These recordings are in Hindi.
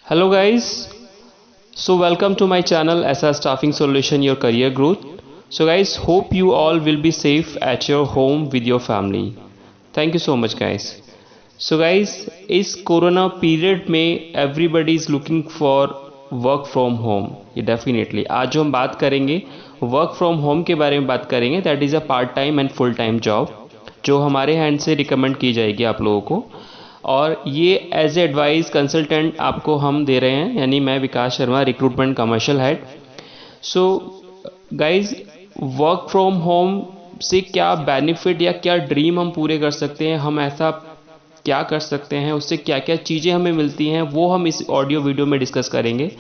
Hello guys, so welcome to my channel SR Staffing Solution Your Career Growth. So guys, hope you all will be safe at your home with your family. Thank you so much guys. So guys, इस कोरोना पीरियड में everybody is looking for work from home. ये डेफिनेटली आज जो हम बात करेंगे वर्क फ्रॉम होम के बारे में बात करेंगे. That is a part time and full time job जो हमारे हैंड से रिकमेंड की जाएगी आप लोगों को, और ये एज ए एडवाइस कंसल्टेंट आपको हम दे रहे हैं, यानी मैं Vikas Sharma, recruitment commercial head. So guys, work from home से क्या बेनिफिट या क्या ड्रीम हम पूरे कर सकते हैं, हम ऐसा क्या कर सकते हैं, उससे क्या क्या चीज़ें हमें मिलती हैं, वो हम इस ऑडियो वीडियो में डिस्कस करेंगे.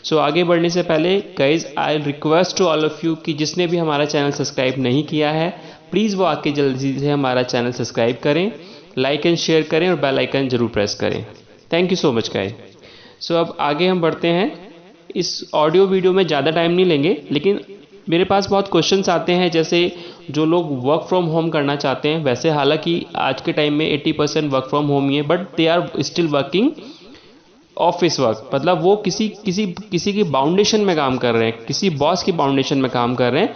सो आगे बढ़ने से पहले guys, I request to all of you कि जिसने भी हमारा चैनल सब्सक्राइब नहीं किया है प्लीज़ वो आके जल्दी से हमारा चैनल सब्सक्राइब करें, लाइक एंड शेयर करें और बेल आइकन जरूर प्रेस करें. Thank you so much guys. So अब आगे हम बढ़ते हैं. इस ऑडियो वीडियो में ज़्यादा टाइम नहीं लेंगे, लेकिन मेरे पास बहुत क्वेश्चंस आते हैं, जैसे जो लोग वर्क फ्रॉम होम करना चाहते हैं. वैसे हालांकि आज के टाइम में 80% वर्क फ्रॉम होम ही है, but they are still working office work. मतलब वो किसी की बाउंडेशन में काम कर रहे हैं, किसी बॉस की बाउंडेशन में काम कर रहे हैं,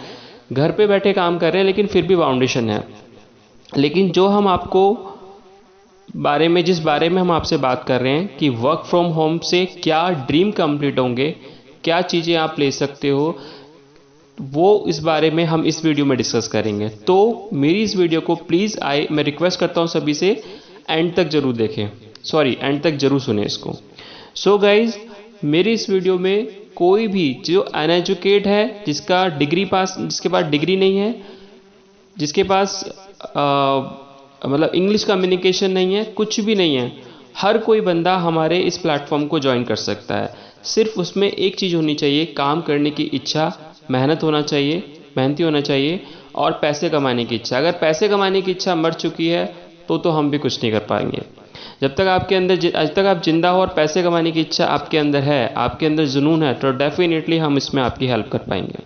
घर पे बैठे काम कर रहे हैं, लेकिन फिर भी बाउंडेशन है. लेकिन जो हम आपको जिस बारे में हम आपसे बात कर रहे हैं कि वर्क फ्रॉम होम से क्या ड्रीम कंप्लीट होंगे, क्या चीज़ें आप ले सकते हो, वो इस बारे में हम इस वीडियो में डिस्कस करेंगे. तो मेरी इस वीडियो को प्लीज़ मैं रिक्वेस्ट करता हूँ सभी से एंड तक जरूर देखें, एंड तक जरूर सुने इसको. सो गाइज, मेरी इस वीडियो में कोई भी जो अनएजुकेट है, जिसके पास डिग्री नहीं है, जिसके पास मतलब इंग्लिश कम्युनिकेशन नहीं है, कुछ भी नहीं है, हर कोई बंदा हमारे इस प्लेटफॉर्म को ज्वाइन कर सकता है. सिर्फ उसमें एक चीज़ होनी चाहिए, काम करने की इच्छा, मेहनती होना चाहिए और पैसे कमाने की इच्छा. अगर पैसे कमाने की इच्छा मर चुकी है तो हम भी कुछ नहीं कर पाएंगे. जब तक आपके अंदर आज तक आप जिंदा हो और पैसे कमाने की इच्छा आपके अंदर है, आपके अंदर जुनून है, तो डेफिनेटली हम इसमें आपकी हेल्प कर पाएंगे.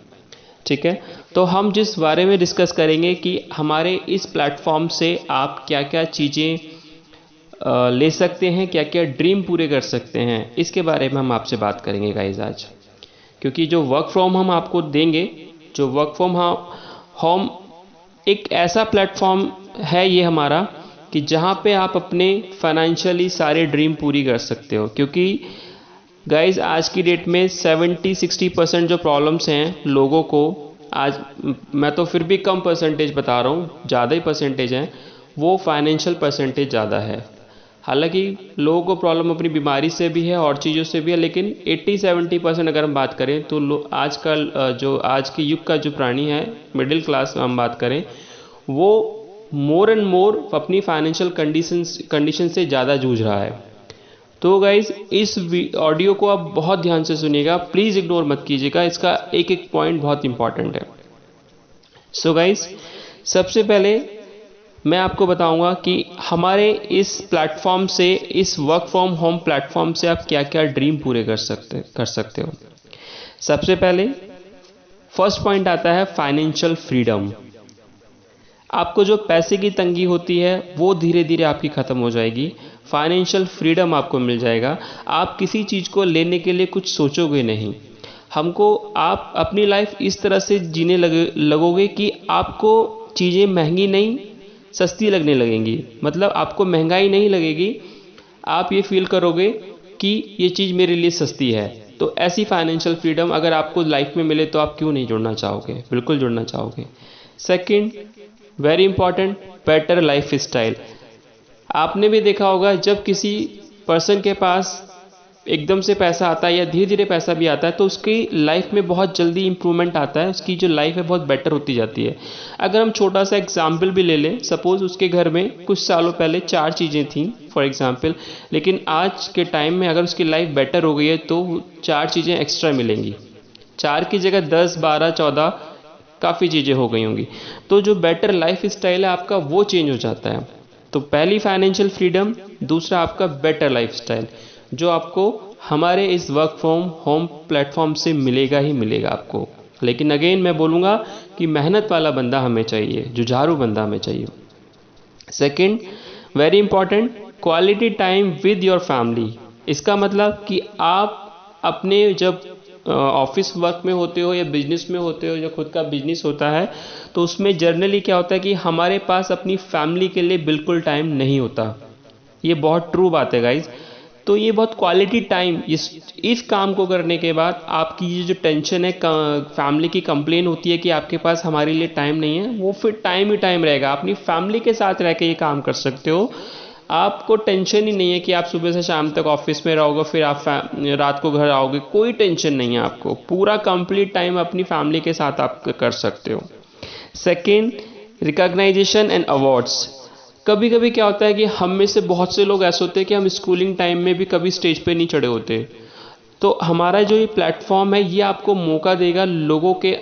ठीक है, तो हम जिस बारे में डिस्कस करेंगे कि हमारे इस प्लेटफॉर्म से आप क्या क्या चीज़ें ले सकते हैं, क्या क्या ड्रीम पूरे कर सकते हैं, इसके बारे में हम आपसे बात करेंगे गाइज आज. क्योंकि जो वर्क फ्रॉम हम आपको देंगे, जो वर्क फ्रॉम होम एक ऐसा प्लेटफॉर्म है ये हमारा कि जहाँ पे आप अपने फाइनेंशियली सारे ड्रीम पूरी कर सकते हो. क्योंकि गाइज, आज की डेट में 70-60% जो प्रॉब्लम्स हैं लोगों को, आज मैं तो फिर भी कम परसेंटेज बता रहा हूँ, ज़्यादा ही परसेंटेज हैं, वो फाइनेंशियल परसेंटेज ज़्यादा है. हालांकि लोगों को प्रॉब्लम अपनी बीमारी से भी है और चीज़ों से भी है, लेकिन 80-70% अगर हम बात करें तो आजकल जो आज के युग का जो प्राणी है, मिडिल क्लास हम बात करें, वो मोर एंड मोर अपनी फाइनेंशियल कंडीशन से ज़्यादा जूझ रहा है. तो गाइज, इस ऑडियो को आप बहुत ध्यान से सुनिएगा, प्लीज़ इग्नोर मत कीजिएगा, इसका एक एक पॉइंट बहुत इंपॉर्टेंट है. सो गाइज, सबसे पहले मैं आपको बताऊंगा कि हमारे इस प्लेटफॉर्म से, इस वर्क फ्रॉम होम प्लेटफॉर्म से आप क्या क्या ड्रीम पूरे कर सकते हो. सबसे पहले फर्स्ट पॉइंट आता है फाइनेंशियल फ्रीडम. आपको जो पैसे की तंगी होती है वो धीरे धीरे आपकी ख़त्म हो जाएगी. फाइनेंशियल फ्रीडम आपको मिल जाएगा. आप किसी चीज़ को लेने के लिए कुछ सोचोगे नहीं. आप अपनी लाइफ इस तरह से जीने लगोगे कि आपको चीज़ें महंगी नहीं, सस्ती लगने लगेंगी. मतलब आपको महंगाई नहीं लगेगी, आप ये फील करोगे कि ये चीज़ मेरे लिए सस्ती है. तो ऐसी फाइनेंशियल फ्रीडम अगर आपको लाइफ में मिले तो आप क्यों नहीं जुड़ना चाहोगे, बिल्कुल जुड़ना चाहोगे. Second, very important, better life style. आपने भी देखा होगा, जब किसी पर्सन के पास एकदम से पैसा आता है या धीरे धीरे पैसा भी आता है तो उसकी लाइफ में बहुत जल्दी इंप्रूवमेंट आता है, उसकी जो लाइफ है बहुत बेटर होती जाती है. अगर हम छोटा सा एग्जाम्पल भी ले लें, सपोज उसके घर में कुछ सालों पहले 4 चीज़ें थीं फॉर एग्जाम्पल, लेकिन आज के टाइम में अगर उसकी लाइफ बेटर हो गई है तो 4 चीज़ें एक्स्ट्रा मिलेंगी. 4 की जगह 10, 12, 14 काफ़ी चीज़ें हो गई होंगी. तो जो बेटर लाइफ स्टाइल है आपका वो चेंज हो जाता है. तो पहली फाइनेंशियल फ्रीडम, दूसरा आपका बेटर लाइफ स्टाइल, जो आपको हमारे इस वर्क फ्रॉम होम प्लेटफॉर्म से मिलेगा ही मिलेगा आपको. लेकिन अगेन मैं बोलूँगा कि मेहनत वाला बंदा हमें चाहिए, जुझारू बंदा हमें चाहिए. Second, very important, quality time with your family. इसका मतलब कि आप अपने जब ऑफिस वर्क में होते हो या बिजनेस में होते हो, जो खुद का बिजनेस होता है, तो उसमें जनरली क्या होता है कि हमारे पास अपनी फैमिली के लिए बिल्कुल टाइम नहीं होता। ये बहुत ट्रू बात है गाइज। तो ये बहुत क्वालिटी टाइम, इस काम को करने के बाद आपकी ये जो टेंशन है, फैमिली की कंप्लेन होती है कि आपके पास हमारे लिए टाइम नहीं है, वो फिर टाइम ही टाइम रहेगा। अपनी फैमिली के साथ रह के ये काम कर सकते हो। आपको टेंशन ही नहीं है कि आप सुबह से शाम तक ऑफिस में रहोगे, फिर आप रात को घर आओगे, कोई टेंशन नहीं है आपको। पूरा कंप्लीट टाइम अपनी फैमिली के साथ आप कर सकते हो। Second, recognition and awards. कभी कभी क्या होता है कि हम में से बहुत से लोग ऐसे होते हैं कि हम स्कूलिंग टाइम में भी कभी स्टेज पे नहीं चढ़े होते। तो हमारा जो ये प्लेटफॉर्म है, ये आपको मौका देगा लोगों के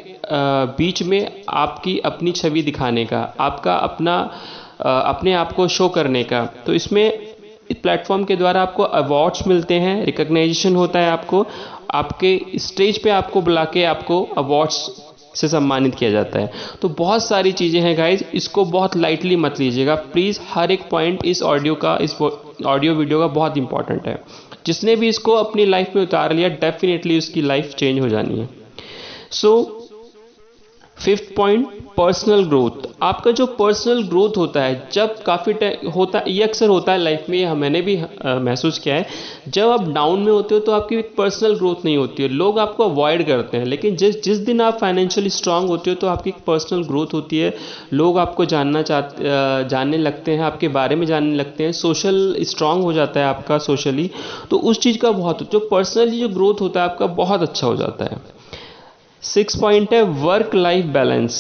बीच में आपकी अपनी छवि दिखाने का, आपका अपने आप को शो करने का। तो इसमें इस प्लेटफॉर्म के द्वारा आपको अवार्ड्स मिलते हैं, रिकॉग्नाइजेशन होता है, आपको आपके स्टेज पे आपको बुला के आपको अवार्ड्स से सम्मानित किया जाता है। तो बहुत सारी चीज़ें हैं गाइज, इसको बहुत लाइटली मत लीजिएगा प्लीज़। हर एक पॉइंट इस ऑडियो वीडियो का बहुत इंपॉर्टेंट है। जिसने भी इसको अपनी लाइफ में उतार लिया, डेफिनेटली उसकी लाइफ चेंज हो जानी है। So fifth point, personal growth. आपका जो पर्सनल ग्रोथ होता है, जब काफ़ी होता है, ये अक्सर होता है लाइफ में, ये मैंने भी महसूस किया है। जब आप डाउन में होते हो तो आपकी पर्सनल ग्रोथ नहीं होती है, लोग आपको अवॉइड करते हैं। लेकिन जिस जिस दिन आप फाइनेंशियली स्ट्रांग होते हो तो आपकी पर्सनल ग्रोथ होती है। लोग आपको जानने लगते हैं, आपके बारे में जानने लगते हैं, सोशल स्ट्रांग हो जाता है आपका सोशली। तो उस चीज़ का बहुत, जो पर्सनली जो ग्रोथ होता है आपका, बहुत अच्छा हो जाता है। सिक्स पॉइंट है वर्क लाइफ बैलेंस।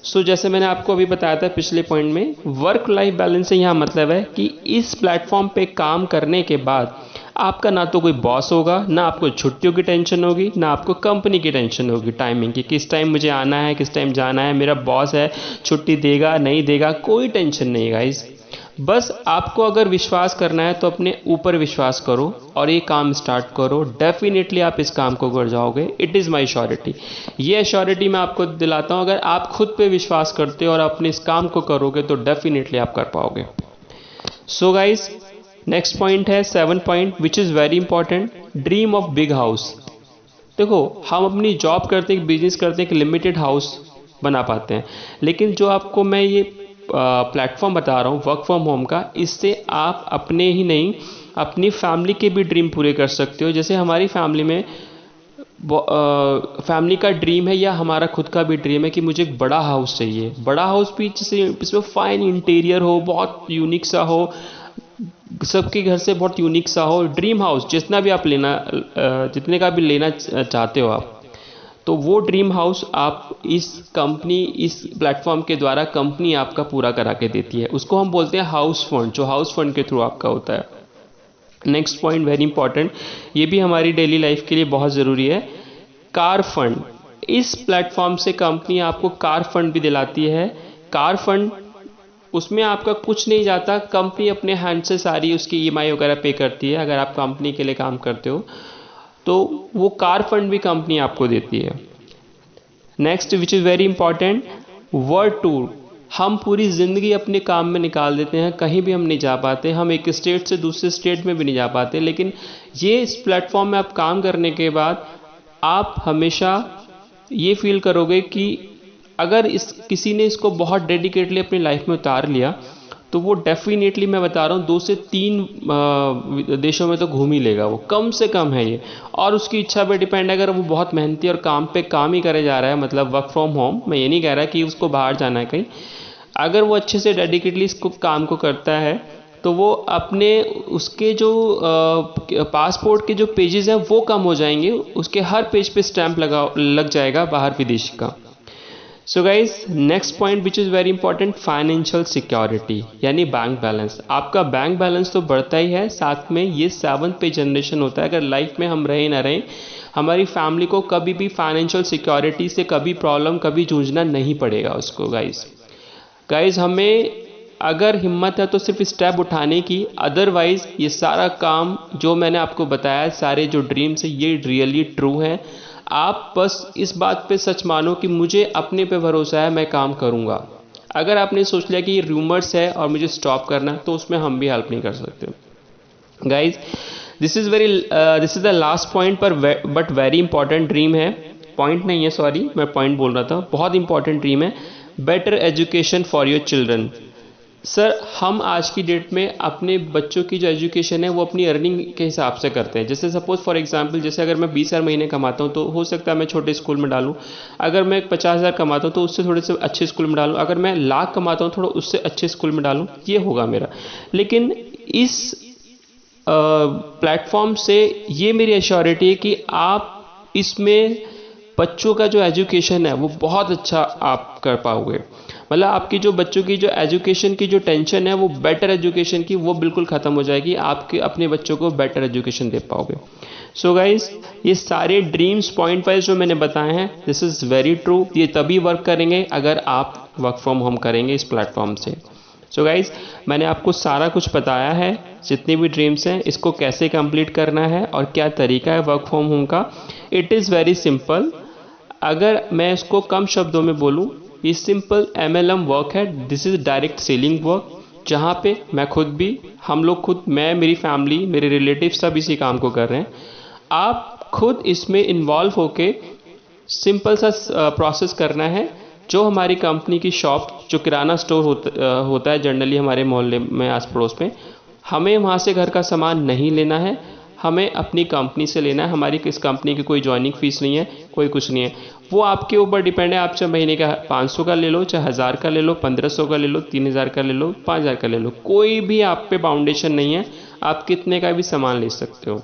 सो जैसे मैंने आपको अभी बताया था पिछले पॉइंट में, वर्क लाइफ बैलेंस से यहाँ मतलब है कि इस प्लेटफॉर्म पे काम करने के बाद आपका ना तो कोई बॉस होगा, ना आपको छुट्टियों की टेंशन होगी, ना आपको कंपनी की टेंशन होगी टाइमिंग की, किस टाइम मुझे आना है, किस टाइम जाना है, मेरा बॉस है छुट्टी देगा नहीं देगा, कोई टेंशन नहीं गाइज। बस आपको अगर विश्वास करना है तो अपने ऊपर विश्वास करो और ये काम स्टार्ट करो। डेफिनेटली आप इस काम को कर जाओगे, इट इज़ माई श्योरिटी। ये एश्योरिटी मैं आपको दिलाता हूँ, अगर आप खुद पे विश्वास करते हो और अपने इस काम को करोगे तो डेफिनेटली आप कर पाओगे। सो गाइज, नेक्स्ट पॉइंट है 7 point, which is very important, dream of big house. देखो, हम अपनी जॉब करते हैं, बिजनेस करते हैं, एक लिमिटेड हाउस बना पाते हैं, लेकिन जो आपको मैं ये प्लेटफॉर्म बता रहा हूँ वर्क फ्रॉम होम का, इससे आप अपने ही नहीं, अपनी फैमिली के भी ड्रीम पूरे कर सकते हो। जैसे हमारी फैमिली में फैमिली का ड्रीम है, या हमारा खुद का भी ड्रीम है कि मुझे एक बड़ा हाउस चाहिए। बड़ा हाउस भी जैसे इसमें फाइन इंटीरियर हो, बहुत यूनिक सा हो, सबके घर से बहुत यूनिक सा हो। ड्रीम हाउस जितना भी आप जितने का भी लेना चाहते हो आप, तो वो ड्रीम हाउस आप इस प्लेटफॉर्म के द्वारा कंपनी आपका पूरा करा के देती है। उसको हम बोलते हैं हाउस फंड, जो हाउस फंड के थ्रू आपका होता है। नेक्स्ट पॉइंट वेरी इंपॉर्टेंट, ये भी हमारी डेली लाइफ के लिए बहुत ज़रूरी है, कार फंड। इस प्लेटफॉर्म से कंपनी आपको कार फंड भी दिलाती है। कार फंड, उसमें आपका कुछ नहीं जाता, कंपनी अपने हैंड से सारी उसकी EMI वगैरह पे करती है। अगर आप कंपनी के लिए काम करते हो तो वो कार फंड भी कंपनी आपको देती है। Next which is very important, world tour. हम पूरी ज़िंदगी अपने काम में निकाल देते हैं, कहीं भी हम नहीं जा पाते, हम एक स्टेट से दूसरे स्टेट में भी नहीं जा पाते, लेकिन ये इस प्लेटफॉर्म में आप काम करने के बाद आप हमेशा ये फील करोगे कि अगर किसी ने इसको बहुत डेडिकेटली अपनी लाइफ में उतार लिया तो वो डेफिनेटली, मैं बता रहा हूँ, 2 से 3 देशों में तो घूम ही लेगा वो, कम से कम है ये। और उसकी इच्छा पे डिपेंड है, अगर वो बहुत मेहनती और काम ही करे जा रहा है, मतलब वर्क फ्रॉम होम, मैं ये नहीं कह रहा कि उसको बाहर जाना है कहीं, अगर वो अच्छे से डेडिकेटली इसको काम को करता है तो वो अपने उसके जो पासपोर्ट के जो पेजेस हैं वो कम हो जाएंगे, उसके हर पेज पे स्टैंप लग जाएगा बाहर विदेश का। So guys, next point which is very important, financial security, यानी बैंक बैलेंस। आपका बैंक बैलेंस तो बढ़ता ही है, साथ में ये 7th पे जनरेशन होता है। अगर लाइफ में हम रहे ना रहें, हमारी फैमिली को कभी भी फाइनेंशियल सिक्योरिटी से कभी जूझना नहीं पड़ेगा उसको। गाइज हमें अगर हिम्मत है तो सिर्फ स्टेप उठाने की, अदरवाइज ये सारा काम जो मैंने आपको बताया, सारे जो ड्रीम्स है, ये रियली ट्रू है। आप बस इस बात पे सच मानो कि मुझे अपने पे भरोसा है, मैं काम करूँगा। अगर आपने सोच लिया कि ये रूमर्स है और मुझे स्टॉप करना, तो उसमें हम भी हेल्प नहीं कर सकते। Guys this is the last point पर बट वेरी इंपॉर्टेंट ड्रीम है, पॉइंट नहीं है सॉरी, मैं पॉइंट बोल रहा था, बहुत इंपॉर्टेंट ड्रीम है, better education for your children. Sir हम आज की डेट में अपने बच्चों की जो एजुकेशन है वो अपनी अर्निंग के हिसाब से करते हैं। जैसे सपोज फॉर एग्जांपल, जैसे अगर मैं 20,000 महीने कमाता हूँ तो हो सकता है मैं छोटे स्कूल में डालूँ, अगर मैं 50,000 कमाता हूँ तो उससे थोड़े से अच्छे स्कूल में डालूँ, अगर मैं लाख कमाता हूँ थोड़ा उससे अच्छे स्कूल में डालूँ, ये होगा मेरा। लेकिन इस प्लेटफॉर्म से ये मेरी एश्योरिटी है कि आप इसमें बच्चों का जो एजुकेशन है वो बहुत अच्छा आप कर पाओगे। मतलब आपकी जो बच्चों की जो एजुकेशन की जो टेंशन है वो बेटर एजुकेशन की वो बिल्कुल ख़त्म हो जाएगी, आपके अपने बच्चों को बेटर एजुकेशन दे पाओगे। सो गाइज ये सारे ड्रीम्स पॉइंट वाइज जो मैंने बताए हैं दिस इज़ वेरी ट्रू, ये तभी वर्क करेंगे अगर आप वर्क फ्रॉम होम करेंगे इस प्लेटफॉर्म से। सो गाइज मैंने आपको सारा कुछ बताया है, जितने भी ड्रीम्स हैं इसको कैसे कंप्लीट करना है और क्या तरीका है वर्क फ्रॉम होम का। It is very simple. अगर मैं इसको कम शब्दों में बोलूँ, ये सिंपल MLM वर्क है, this is direct selling work, जहाँ पे मैं खुद भी, हम लोग खुद, मैं, मेरी फैमिली, मेरे रिलेटिव सब इसी काम को कर रहे हैं। आप खुद इसमें इन्वॉल्व होके सिंपल सा प्रोसेस करना है। जो हमारी कंपनी की शॉप, जो किराना स्टोर होता है जनरली हमारे मोहल्ले में आस पड़ोस में, हमें वहाँ से घर का सामान नहीं लेना है, हमें अपनी कंपनी से लेना है। हमारी किस कंपनी की कोई जॉइनिंग फीस नहीं है, कोई कुछ नहीं है, वो आपके ऊपर डिपेंड है। आप चाहे महीने का 500 का ले लो, चाहे 1000 का ले लो, 1500 का ले लो, 3000 का ले लो, 5000 का ले लो, कोई भी आप पे बाउंडेशन नहीं है, आप कितने का भी सामान ले सकते हो।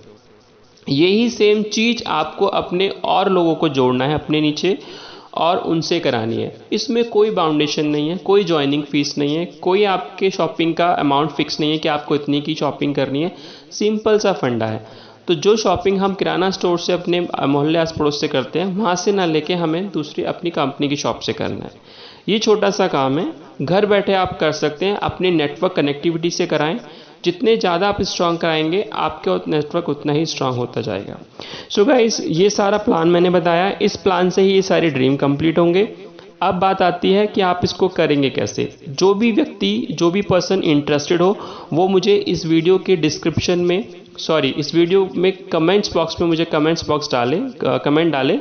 यही सेम चीज़ आपको अपने और लोगों को जोड़ना है अपने नीचे और उनसे करानी है। इसमें कोई बाउंडेशन नहीं है, कोई जॉइनिंग फीस नहीं है, कोई आपके शॉपिंग का अमाउंट फिक्स नहीं है कि आपको इतनी की शॉपिंग करनी है, सिंपल सा फंडा है। तो जो शॉपिंग हम किराना स्टोर से अपने मोहल्ले आस पड़ोस से करते हैं, वहाँ से ना लेके हमें दूसरी अपनी कंपनी की शॉप से करना है। ये छोटा सा काम है, घर बैठे आप कर सकते हैं, अपनी नेटवर्क कनेक्टिविटी से कराएं। जितने ज़्यादा आप स्ट्रांग कराएंगे आपके नेटवर्क उतना ही स्ट्रांग होता जाएगा। सो गाइस ये सारा प्लान मैंने बताया, इस प्लान से ही ये सारे ड्रीम कंप्लीट होंगे। अब बात आती है कि आप इसको करेंगे कैसे। जो भी व्यक्ति, जो भी पर्सन इंटरेस्टेड हो वो मुझे इस वीडियो के डिस्क्रिप्शन में, सॉरी इस वीडियो में कमेंट्स बॉक्स में मुझे कमेंट डाले,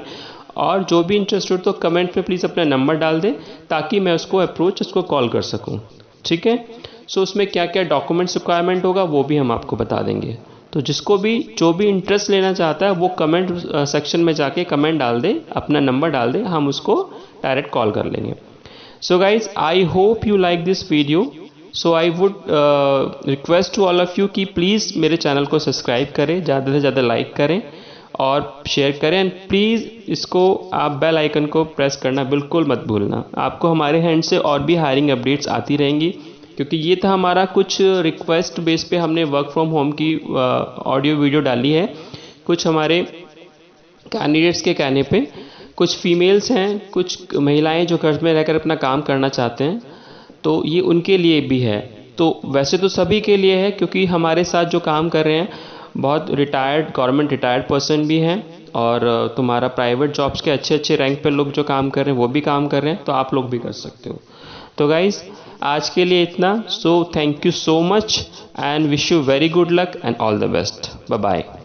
और जो भी इंटरेस्टेड तो कमेंट में प्लीज़ अपना नंबर डाल दें ताकि मैं उसको कॉल कर सकूं। ठीक है। सो उसमें क्या क्या डॉक्यूमेंट्स रिक्वायरमेंट होगा वो भी हम आपको बता देंगे। तो जिसको भी जो भी इंटरेस्ट लेना चाहता है वो कमेंट सेक्शन में जाके कमेंट डाल दे, अपना नंबर डाल दे, हम उसको डायरेक्ट कॉल कर लेंगे। So guys I hope you like this video. So I would request to all of you कि प्लीज़ मेरे चैनल को सब्सक्राइब करें, ज़्यादा से ज़्यादा लाइक करें और शेयर करें, एंड प्लीज़ इसको आप बेल आइकन को प्रेस करना बिल्कुल मत भूलना। आपको हमारे हैंड से और भी हायरिंग अपडेट्स आती रहेंगी, क्योंकि ये था हमारा कुछ रिक्वेस्ट बेस पे हमने वर्क फ्रॉम होम की ऑडियो वीडियो डाली है। कुछ हमारे कैंडिडेट्स के कहने पे, कुछ फीमेल्स हैं, कुछ महिलाएं जो घर में रहकर अपना काम करना चाहते हैं, तो ये उनके लिए भी है। तो वैसे तो सभी के लिए है, क्योंकि हमारे साथ जो काम कर रहे हैं बहुत रिटायर्ड, गवर्नमेंट रिटायर्ड पर्सन भी हैं, और तुम्हारा प्राइवेट जॉब्स के अच्छे अच्छे रैंक पर लोग जो काम कर रहे हैं वो भी काम कर रहे हैं, तो आप लोग भी कर सकते हो। तो गाइज़ आज के लिए इतना। So thank you so much and wish you very good luck and all the best. Bye bye.